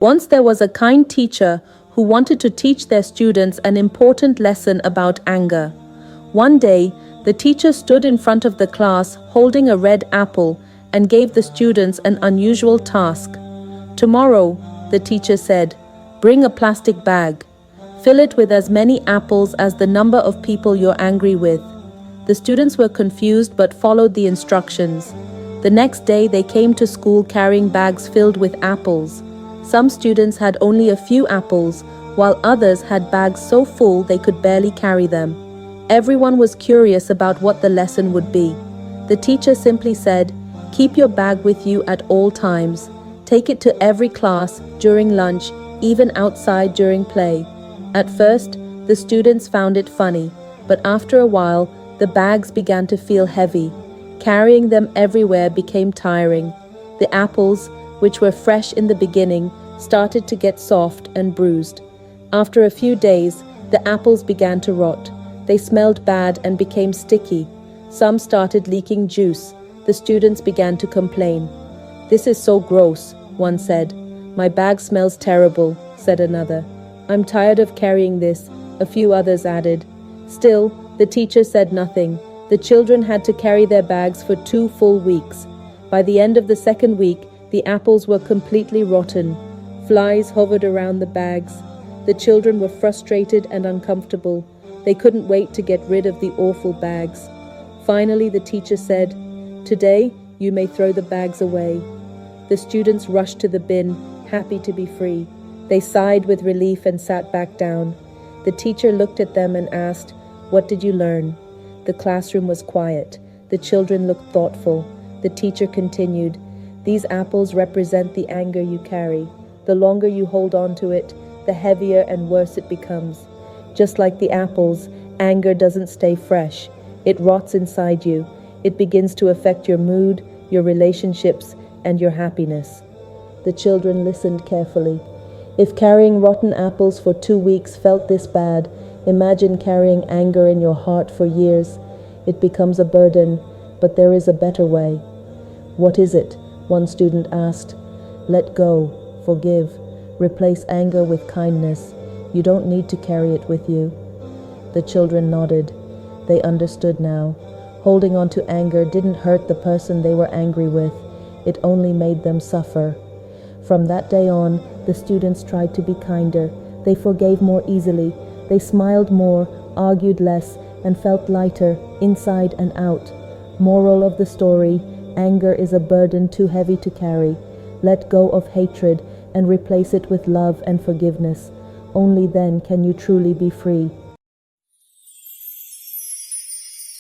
Once there was a kind teacher who wanted to teach their students an important lesson about anger. One day, the teacher stood in front of the class holding a red apple and gave the students an unusual task. Tomorrow, the teacher said, bring a plastic bag. Fill it with as many apples as the number of people you're angry with. The students were confused but followed the instructions. The next day they came to school carrying bags filled with apples. Some students had only a few apples, while others had bags so full they could barely carry them. Everyone was curious about what the lesson would be. The teacher simply said, keep your bag with you at all times. Take it to every class, during lunch, even outside during play. At first, the students found it funny, but after a while, the bags began to feel heavy. Carrying them everywhere became tiring. The apples, which were fresh in the beginning, started to get soft and bruised. After a few days, the apples began to rot. They smelled bad and became sticky. Some started leaking juice. The students began to complain. This is so gross, one said. My bag smells terrible, said another. I'm tired of carrying this, a few others added. Still, the teacher said nothing. The children had to carry their bags for 2 full weeks. By the end of the second week, the apples were completely rotten. Flies hovered around the bags. The children were frustrated and uncomfortable. They couldn't wait to get rid of the awful bags. Finally, the teacher said, today, you may throw the bags away. The students rushed to the bin, happy to be free. They sighed with relief and sat back down. The teacher looked at them and asked, what did you learn? The classroom was quiet. The children looked thoughtful. The teacher continued, these apples represent the anger you carry. The longer you hold on to it, the heavier and worse it becomes. Just like the apples, anger doesn't stay fresh. It rots inside you. It begins to affect your mood, your relationships, and your happiness. The children listened carefully. If carrying rotten apples for 2 weeks felt this bad, imagine carrying anger in your heart for years. It becomes a burden, but there is a better way. What is it? One student asked. Let go, forgive, replace anger with kindness. You don't need to carry it with you. The children nodded. They understood now. Holding on to anger didn't hurt the person they were angry with. It only made them suffer. From that day on, the students tried to be kinder. They forgave more easily. They smiled more, argued less, and felt lighter, inside and out. Moral of the story, anger is a burden too heavy to carry. Let go of hatred and replace it with love and forgiveness. Only then can you truly be free.